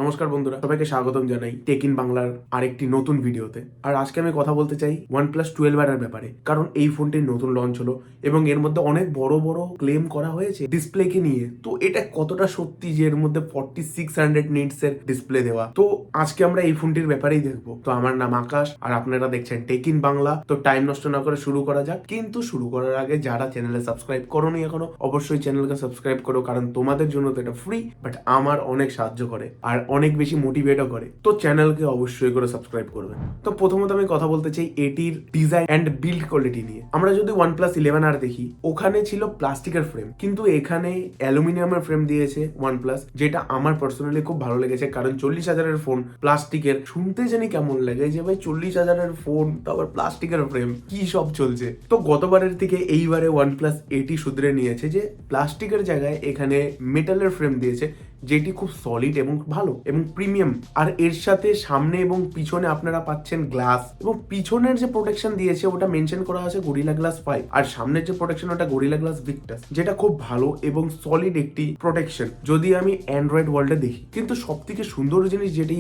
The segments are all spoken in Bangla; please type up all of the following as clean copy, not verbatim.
নমস্কার বন্ধুরা, সবাইকে স্বাগতম জানাই টেক ইন বাংলার আরেকটি নতুন ভিডিওতে। আর আজকে আমি কথা বলতে চাই OnePlus 12 এর ব্যাপারে, কারণ এই ফোনটির নতুন লঞ্চ হলো এবং এর মধ্যে অনেক বড় বড় ক্লেম করা হয়েছে ডিসপ্লেকে নিয়ে। তো এটা কতটা সত্যি যে এর মধ্যে 4600 নিটস এর ডিসপ্লে দেওয়া? তো আজকে আমরা এই ফোনটির ব্যাপারেই দেখবো। তো আমার নাম আকাশ আর আপনারা দেখছেন টেক ইন বাংলা। তো টাইম নষ্ট না করে শুরু করা যাক। কিন্তু শুরু করার আগে যারা চ্যানেলে সাবস্ক্রাইব করোনি এখনো, অবশ্যই চ্যানেলকে সাবস্ক্রাইব করো, কারণ তোমাদের জন্য তো এটা ফ্রি, বাট আমার অনেক সাহায্য করে আর অনেক বেশি মোটিভেটও করে। তো চ্যানেলকে অবশ্যই করে সাবস্ক্রাইব করবেন। তো প্রথমত আমি কথা বলতে চাই এটির ডিজাইন অ্যান্ড বিল্ড কোয়ালিটি নিয়ে। আমরা যদি OnePlus 11 দেখি, ওখানে ছিল প্লাস্টিকের ফ্রেম, কিন্তু এখানে অ্যালুমিনিয়ামের ফ্রেম দিয়েছে OnePlus, যেটা আমার পার্সোনালি খুব ভালো লেগেছে। কারণ 40,000-এর ফোন প্লাস্টিকের শুনতে জানি কেমন লাগে যে ভাই 40,000-এর ফোন তো আবার প্লাস্টিকের ফ্রেম, কি সব চলছে। তো গতবারের থেকে এইবারে OnePlus এটি শুধরে নিয়েছে যে প্লাস্টিকের জায়গায় এখানে মেটালের ফ্রেম দিয়েছে, যেটি খুব সলিড এবং ভালো এবং প্রিমিয়াম। আর এর সাথে সামনে এবং পিছনে আপনারা পাচ্ছেন গ্লাস, এবং পিছনের যে প্রোটেকশন দিয়েছে ওটা মেনশন করা আছে গরিলা গ্লাস 5, আর সামনের যে প্রোটেকশন ওটা গরিলা গ্লাস ভিক্টাস, যেটা খুব ভালো এবং সলিড একটি প্রোটেকশন যদি আমি অ্যান্ড্রয়েড ওয়ার্ল্ডে দেখি। কিন্তু সব থেকে সুন্দর জিনিস যেটি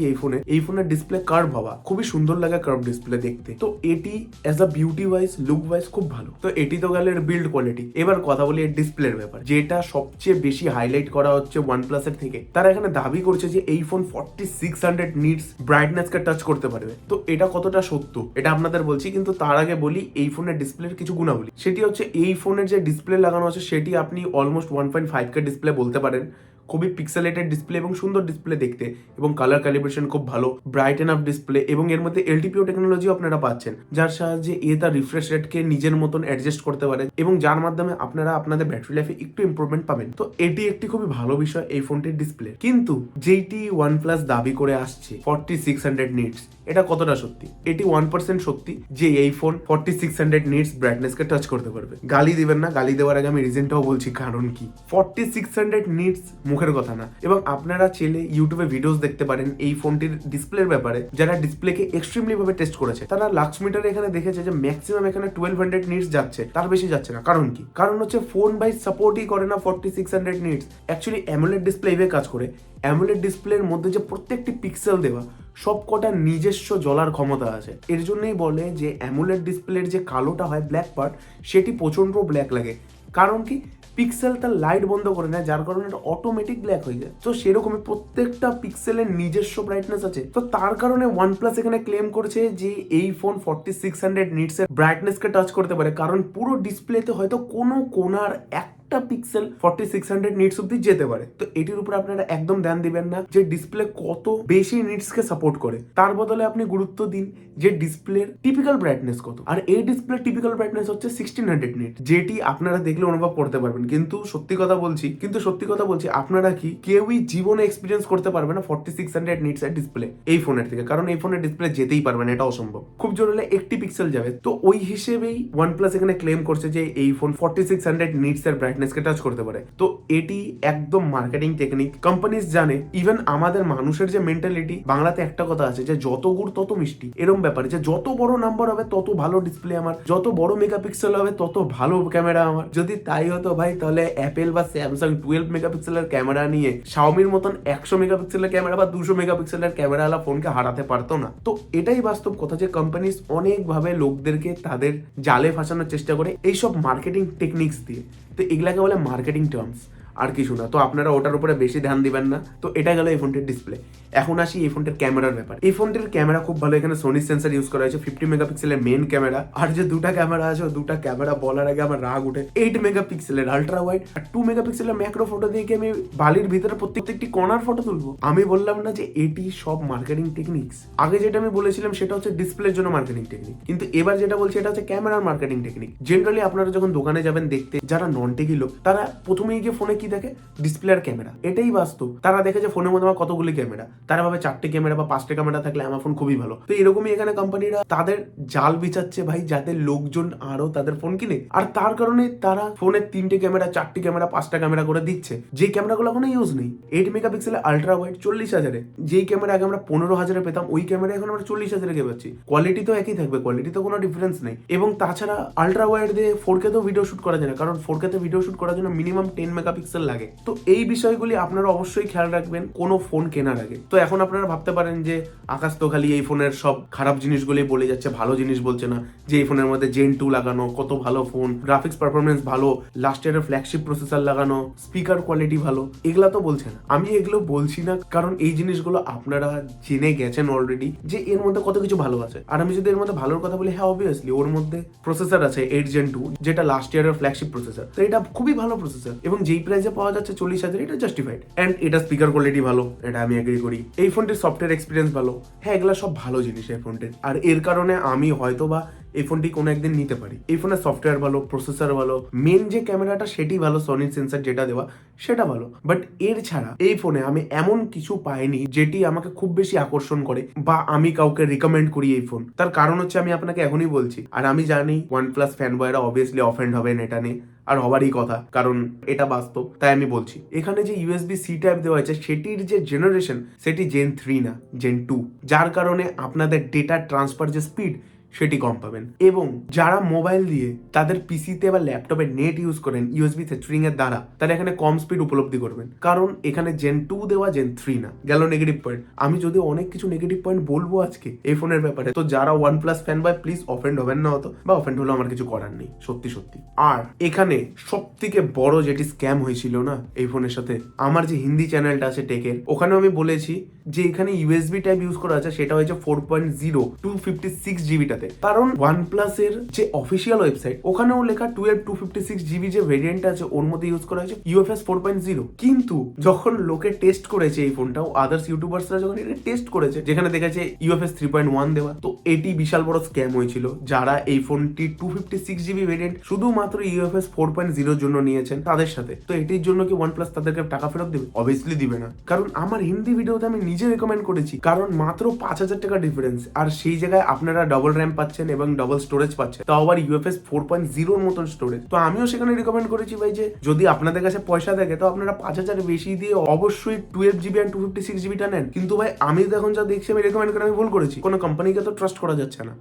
এই ফোনের ডিসপ্লে কার্ভ হওয়া, খুবই সুন্দর লাগে কার্ভ ডিসপ্লে দেখতে। তো এটি as a beauty wise, look wise খুব ভালো। তো এটি তো গেল এর বিল্ড কোয়ালিটি। এবার কথা বলি এর ডিসপ্লের ব্যাপার, যেটা সবচেয়ে বেশি হাইলাইট করা হচ্ছে OnePlus এর থেকে। তারা এখানে দাবি করছে যে এই ফোন 4600 নিটস ব্রাইটনেস কে টাচ করতে পারবে। তো এটা কতটা সত্য এটা আপনাদের বলছি, কিন্তু তার আগে বলি এই ফোনের ডিসপ্লের কিছু গুণাবলী। সেটি হচ্ছে এই ফোনের যে ডিসপ্লে লাগানো আছে সেটি আপনি অলমোস্ট 1.5K ডিসপ্লে বলতে পারেন। খুবই পিক্সেলেটেড ডিসপ্লে এবং সুন্দর ডিসপ্লে দেখতে, এবং কালার ক্যালিব্রেশন খুব ভালো, ব্রাইট এনাফ ডিসপ্লে, এবং এর মধ্যে LTPO টেকনোলজিও আপনারা পাচ্ছেন, যার সাহায্যে তার রিফ্রেশ রেটকে নিজের মতন অ্যাডজাস্ট করতে পারে, এবং যার মাধ্যমে আপনারা আপনাদের ব্যাটারি লাইফে একটু ইমপ্রুভমেন্ট পাবেন। তো এটি একটি খুবই ভালো বিষয় এই ফোনটির ডিসপ্লে। কিন্তু যেইটি OnePlus দাবি করে আসছে 4600 নিটস, এটা কতটা সত্যি? এটি 1% সত্যি যে এই ফোন 4600 নিটস ব্রাইটনেস কে টাচ করতে পারবে। গালি দিবেন না, গালি দেওয়ার আগে আমি রিজনটাও বলছি কারণ কি। 4600 নিটস মুখের কথা না, এবং আপনারা চাইলে ইউটিউবে ভিডিওস দেখতে পারেন এই ফোনটির ডিসপ্লের ব্যাপারে। যারা ডিসপ্লেকে এক্সট্রিমলি ভাবে টেস্ট করেছে তারা লাক্স মিটারে এখানে দেখেছে যে ম্যাক্সিমাম এখানে 1200 নিটস যাচ্ছে, তার বেশি যাচ্ছে না। কারণ কি? কারণ হচ্ছে ফোন বাই সাপোর্টই করে না 4600 নিটস। অ্যাকচুয়ালি অ্যামোলেড ডিসপ্লে এভাবে কাজ করে, অ্যামোলেড ডিসপ্লের মধ্যে যে প্রত্যেকটি পিক্সেল দেওয়া সব কটা নিজস্ব জ্বলার ক্ষমতা আছে। এর জন্যই বলে যে অ্যামোলেড ডিসপ্লের যে কালোটা হয় ব্ল্যাক পার্ট, সেটি প্রচন্ড ব্ল্যাক লাগে। কারণ কি? পিক্সেল তার লাইট বন্ধ করে নেয়, যার কারণে এটা অটোমেটিক ব্ল্যাক হয়ে যায়। তো সেরকমই প্রত্যেকটা পিক্সেলের নিজস্ব ব্রাইটনেস আছে। তো তার কারণে OnePlus এখানে ক্লেম করছে যে এই ফোন 4600 নিটস এর ব্রাইটনেস কে টাচ করতে পারে, কারণ পুরো ডিসপ্লেতে হয়তো কোনো কোনার একটা পিক্সেল 4600 নিটস অব্দি যেতে পারে। তো এটির উপর আপনারা একদম ধ্যান দিবেন না যে ডিসপ্লে কত বেশি নিটস কে সাপোর্ট করে, তার বদলে আপনি গুরুত্ব দিন যে ডিসপ্লের টিপিক্যাল ব্রাইটনেস কত। আর এই ডিসপ্লে টিপিক্যাল ব্রাইটনেস হচ্ছে 1600 নিট, যেটি আপনারা দেখলে অনুভব করতে পারবেন। কিন্তু সত্যি কথা বলছি আপনারা কি কেউই জীবনে এক্সপিরিয়েন্স করতে পারবে না 4600 নিটস এর ডিসপ্লে এই ফোনের থেকে, কারণ এই ফোনের ডিসপ্লে যেতেই পারবে না, এটা অসম্ভব। খুব জোর হলে একটি পিক্সেল যাবে। তো ওই হিসেবেই OnePlus এখানে ক্লেম করছে যে এই ফোন 4600 নিটস এর ব্রাইটনেস কে টাচ করতে পারে। তো এটি একদম মার্কেটিং টেকনিক। কোম্পানিজ জানে, ইভেন আমাদের মানুষের যে মেন্টালিটি, বাংলাতে একটা কথা আছে যে যত গুড় তত মিষ্টি, এরকম ব্যাপারে যে যত বড় নাম্বার হবে তত ভালো ডিসপ্লে আমার, যত বড় মেগাপিক্সেল হবে তত ভালো ক্যামেরা আমার। যদি তাই হতো ভাই, তাহলে অ্যাপেল বা স্যামসাং 12 মেগাপিক্সেলের ক্যামেরা নিয়ে শাওমির মতন 100 মেগাপিক্সেলের ক্যামেরা বা 200 মেগাপিক্সেলের ক্যামেরা আলা ফোনকে হারাতে পারতো না। তো এটাই বাস্তব কথা যে কোম্পানিজ অনেকভাবে লোকদেরকে তাদের জালে ফাঁসানোর চেষ্টা করে এইসব মার্কেটিং টেকনিক্স দিয়ে। তো এগুলাকে বলে মার্কেটিং টার্মস, আর কিছু না। তো আপনারা ওটার উপরে বেশি ধ্যান দিবেন না। তো এটা গেল এই ফোনটির ডিসপ্লে। এখন আসি এই ফোনটির ক্যামেরার ব্যাপার। এই ফোনটির ক্যামেরা খুব ভালো। এখানে সোনি সেন্সর ইউজ করা হয়েছে, 50 মেগাপিক্সেলের মেন ক্যামেরা। আর যে দুটা ক্যামেরা আছে, দুটা ক্যামেরা বলার আগে আমার রাগ উঠে। 8 মেগাপিক্সেলের আলট্রা ওয়াইড আর 2 মেগাপিক্সেলের ম্যাক্রো ফটো দিয়ে কি আমি বালির ভিতরে প্রত্যেকটি কর্নার ফটো তুলবো? আমি বললাম না যে এটি সব মার্কেটিং টেকনিক্স। আগে যেটা আমি বলেছিলাম সেটা হচ্ছে ডিসপ্লের জন্য মার্কেটিং টেকনিক, কিন্তু এবার যেটা বলছি এটা হচ্ছে ক্যামেরার মার্কেটিং টেকনিক। জেনারেলি আপনারা যখন দোকানে যাবেন দেখতে, যারা নন টেকি লোক তারা প্রথমেই গিয়ে ফোনে কি দেখে? ডিসপ্লে আর ক্যামেরা। এটাই বাস্তব। তারা দেখে যে ফোনের মধ্যে আমার কতগুলি ক্যামেরা, তারা ভাবে 4টে ক্যামেরা বা 5টে ক্যামেরা থাকলে আমার ফোন খুবই ভালো। তো এরকমই এখানে কোম্পানিরা তাদের জাল বিছাচ্ছে ভাই, যাতে লোকজন আরো তাদের ফোন কিনে। আর তার কারণে তারা ফোনের 3টে ক্যামেরা, 4টে ক্যামেরা, 5টা ক্যামেরা করে দিচ্ছে, যে ক্যামেরাগুলো কোনো ইউজ নেই। 8 মেগাপিক্সেলের আলট্রা ওয়াইড 40,000-এ, যেই ক্যামেরা আগে আমরা 15,000-এ পেতাম, ওই ক্যামেরা এখন আমরা 40,000-এ কে পাচ্ছি। কোয়ালিটি তো একই থাকবে, কোয়ালিটি তো কোনো ডিফারেন্স নেই। এবং তাছাড়া আলট্রা ওয়াইড দিয়ে 4K তেও ভিডিও শুট করা যায় না, কারণ 4K তে ভিডিও শুট করার জন্য মিনিমাম 10 মেগাপিক্সেল মেগাপিক্সেল লাগে। তো এই বিষয়গুলি আপনারা অবশ্যই খেয়াল রাখবেন কোনো ফোন কেনার আগে। তো এখন আপনারা ভাবতে পারেন যে আকাশ তো খালি এই ফোনের সব খারাপ জিনিসগুলি বলে যাচ্ছে, ভালো জিনিস বলছে না, যে এই ফোনের মধ্যে Gen 2 লাগানো, কত ভালো ফোন, গ্রাফিক্স পারফরমেন্স ভালো, লাস্ট ইয়ারের ফ্ল্যাগশিপ প্রসেসর লাগানো, স্পিকার কোয়ালিটি ভালো, এগুলা তো বলছে না। আমি এগুলো বলছি না কারণ এই জিনিসগুলো আপনারা জেনে গেছেন অলরেডি যে এর মধ্যে কত কিছু ভালো আছে। আর আমি যদি এর মধ্যে ভালোর কথা বলি, হ্যাঁ অবভিয়াসলি ওর মধ্যে প্রসেসর আছে 8 Gen 2, যেটা লাস্ট ইয়ারের ফ্ল্যাগশিপ প্রসেসর। তো এটা খুবই ভালো প্রসেসর এবং যেই প্রাইসে পাওয়া যাচ্ছে 40,000, এটা জাস্টিফাইড। এন্ড এটা স্পিকার কোয়ালিটি ভালো, এটা আমি এগ্রি করি। এই ফোনটির সফটওয়্যার এক্সপিরিয়েন্স ভালো, হ্যাঁ এগুলা সব ভালো জিনিস এই ফোনটির। আর এর কারণে আমি হয়তো বা এই ফোনটি কোনো একদিন নিতে পারি। এই ফোনের সফটওয়্যার ভালো, প্রসেসর ভালো, মেন যে ক্যামেরাটা সেটি ভালো, সনির সেন্সর যেটা দেওয়া সেটা ভালো। বাট এর ছাড়া এই ফোনে আমি এমন কিছু পাইনি যেটি আমাকে খুব বেশি আকর্ষণ করে বা আমি কাউকে রিকমেন্ড করি এই ফোন। তার কারণ হচ্ছে আমি আপনাকে এখনই বলছি। আর আমি জানি OnePlus ফ্যান বয়রা অবভিয়াসলি অফেন্ড হবেন এটা নিয়ে, আর হবারই কথা, কারণ এটা বাস্তব, তাই আমি বলছি। এখানে যে USB-C টাইপ দেওয়া আছে সেটির যে জেনারেশন সেটি Gen 3 না, Gen 2, যার কারণে আপনাদের ডেটা ট্রান্সফার যে স্পিড সেটি কম পাবেন। এবং যারা মোবাইল দিয়ে তাদের পিসিতে বা ল্যাপটপে নেট ইউজ করেন USB স্ট্রিং এর দ্বারা, তারা এখানে কম স্পিড উপলব্ধি করবেন, কারণ এখানে Gen 2 দেওয়া, Gen 3 না। গেল নেগেটিভ পয়েন্ট। আমি যদি অনেক কিছু নেগেটিভ পয়েন্ট বলবো আজকে এই ফোনের ব্যাপারে, তো যারা OnePlus fan boy please offend হবেন না হতো, বা অফেন্ড হলো আমার কিছু করার নেই, সত্যি সত্যি। আর এখানে সব থেকে বড় যেটি স্ক্যাম হয়েছিল না এই ফোনের সাথে, আমার যে হিন্দি চ্যানেলটা আছে টেকের, ওখানে আমি বলেছি যে এখানে USB টাইপ ইউজ করা আছে, সেটা হয়েছে 4.0 256 জিবিটাতে। কারণ OnePlus এর যে অফিসিয়াল ওয়েবসাইট, ওখানেও লেখা 12 256 জিবি যে ভেরিয়েন্ট আছে ওর মধ্যে ইউজ করা হয়েছে UFS 4.0। কিন্তু যখন লোকে টেস্ট করেছে এই ফোনটাও, আদার্স ইউটিউবার্সরা যখন এটা টেস্ট করেছে, যেখানে দেখেছে UFS 3.1 দেওয়া, তো এটি বিশাল বড় স্ক্যাম হয়েছিল। যারা এই ফোনটি 256 জিবি ভেরিয়েন্ট শুধুমাত্র UFS 4.0 জন্য নিয়েছেন তাদের সাথে, তো এটির জন্য কি OnePlus তাদেরকে টাকা ফেরত দেবে? অবভিয়াসলি দিবে না। কারণ আমার হিন্দি ভিডিওতে আমি নিজে রেকমেন্ড করেছি, কারণ মাত্র 5,000 টাকা ডিফারেন্স, আর সেই জায়গায় আপনারা ডবল র্যাম পাচ্ছেন এবং ডবল স্টোরেজ পাচ্ছেন, তাও আবার UFS 4.0 এর মতন স্টোরেজ। তো আমিও সেখানে রেকমেন্ড করেছি ভাই যে যদি আপনাদের কাছে পয়সা থাকে তো আপনারা 5,000 বেশি দিয়ে অবশ্যই 12 জিবি আর 256 জিবিটা নেন। কিন্তু ভাই আমি এখন যা দেখছি, আমি রেকমেন্ড করে আমি ভুল করেছি। কোনো কোম্পানিকে তো ট্রাস্ট করা যাচ্ছে না।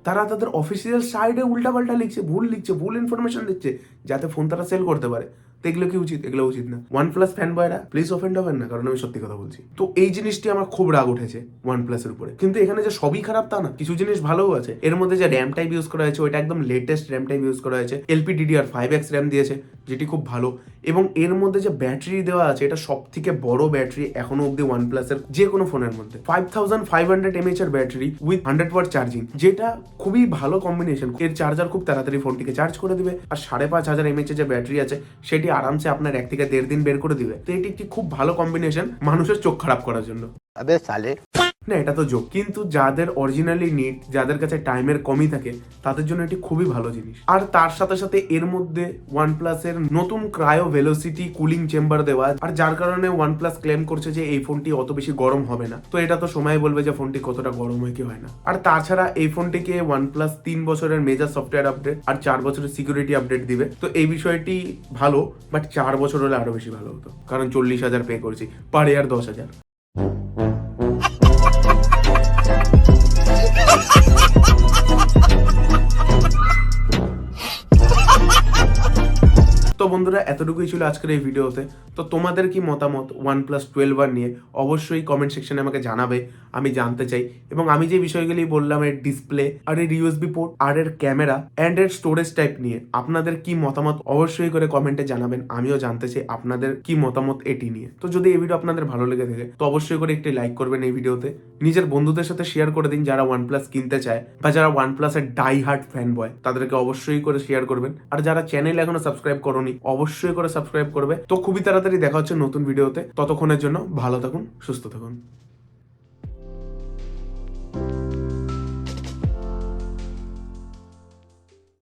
তারা তাদের অফিসিয়াল সাইডে উল্টাপাল্টা লিখছে, ভুল ইনফরমেশন দিচ্ছে যাতে ফোন তারা সেল করতে পারে। তো এগুলো কি উচিত? এগুলো উচিত না। OnePlus fan Boyra please offend হবেন না, কারণ আমি সত্যি কথা বলছি। তো এই জিনিসটি আমার খুব রাগ উঠেছে OnePlus এর উপরে। কিন্তু এখানে যে সবই খারাপ তা না, কিছু জিনিস ভালোও আছে। এর মধ্যে যে র্যাম টাইপ ইউজ করা হয়েছে ওইটা একদম লেটেস্ট র্যাম টাইপ ইউজ করা হয়েছে, LPDDR5X র্যাম দিয়েছে, যেটি খুব ভালো। এবং এর মধ্যে যে ব্যাটারি দেওয়া আছে, এটা সব থেকে বড় ব্যাটারি এখনো অব্দি OnePlus এর যে কোনো ফোনের মধ্যে। 5500 mAh এর ব্যাটারি উইথ 100W চার্জিং, যেটা খুবই ভালো কম্বিনেশন। এর চার্জার খুব তাড়াতাড়ি ফোনটিকে চার্জ করে দিবে, আর 5,500 mAh যে ব্যাটারি আছে সেটি আরামসে আপনার 1 থেকে 1.5 দিন বের করে দিবে। তো এটি একটি খুব ভালো কম্বিনেশন মানুষের চোখ খারাপ করার জন্য। আবে সালে না, এটা তো জোক। কিন্তু যাদের অরিজিনালি নিড, যাদের কাছে টাইমের কমই থাকে, তাদের জন্য এটি খুবই ভালো জিনিস। আর তার সাথে সাথে এর মধ্যে OnePlus এর নতুন ক্রায়ো ভেলোসিটি কুলিং চেম্বার দেওয়া, আর যার কারণে OnePlus ক্লেম করছে যে এই ফোনটি অত বেশি গরম হবে না। তো এটা তো সময় বলবে যে ফোনটি কতটা গরম হয় কি হয় না। আর তাছাড়া এই ফোনটিকে OnePlus 3 বছরের মেজর সফটওয়্যার আপডেট আর 4 বছরের সিকিউরিটি আপডেট দিবে। তো এই বিষয়টি ভালো, বাট 4 বছর হলে আরো বেশি ভালো হতো, কারণ 40,000 পে করছি, পার ইয়ার 10,000। তো বন্ধুরা, এতটুকুই ছিল আজকের এই ভিডিওতে। তো তোমাদের কি মতামত OnePlus 12 নিয়ে অবশ্যই কমেন্ট সেকশনে আমাকে জানাবে, আমি জানতে চাই। এবং আমি যে বিষয়গুলি বললাম, এর ডিসপ্লে আর এর USB পোর্ট আর এর ক্যামেরা অ্যান্ড এর স্টোরেজ টাইপ নিয়ে আপনাদের কি মতামত অবশ্যই করে কমেন্টে জানাবেন। আমিও জানতে চাই আপনাদের কি মতামত এটি নিয়ে। তো যদি এই ভিডিও আপনাদের ভালো লেগে থাকে তো অবশ্যই করে একটি লাইক করবেন এই ভিডিওতে, নিজের বন্ধুদের সাথে শেয়ার করে দিন যারা OnePlus কিনতে চায় বা যারা OnePlus এর ডাই হার্ড ফ্যান বয়, তাদেরকে অবশ্যই করে শেয়ার করবেন। আর যারা চ্যানেল এখনো সাবস্ক্রাইব করোনি অবশ্যই করে সাবস্ক্রাইব করবে। তো খুবই তাড়াতাড়ি দেখা হচ্ছে নতুন ভিডিওতে, ততক্ষণের জন্য ভালো থাকুন, সুস্থ থাকুন।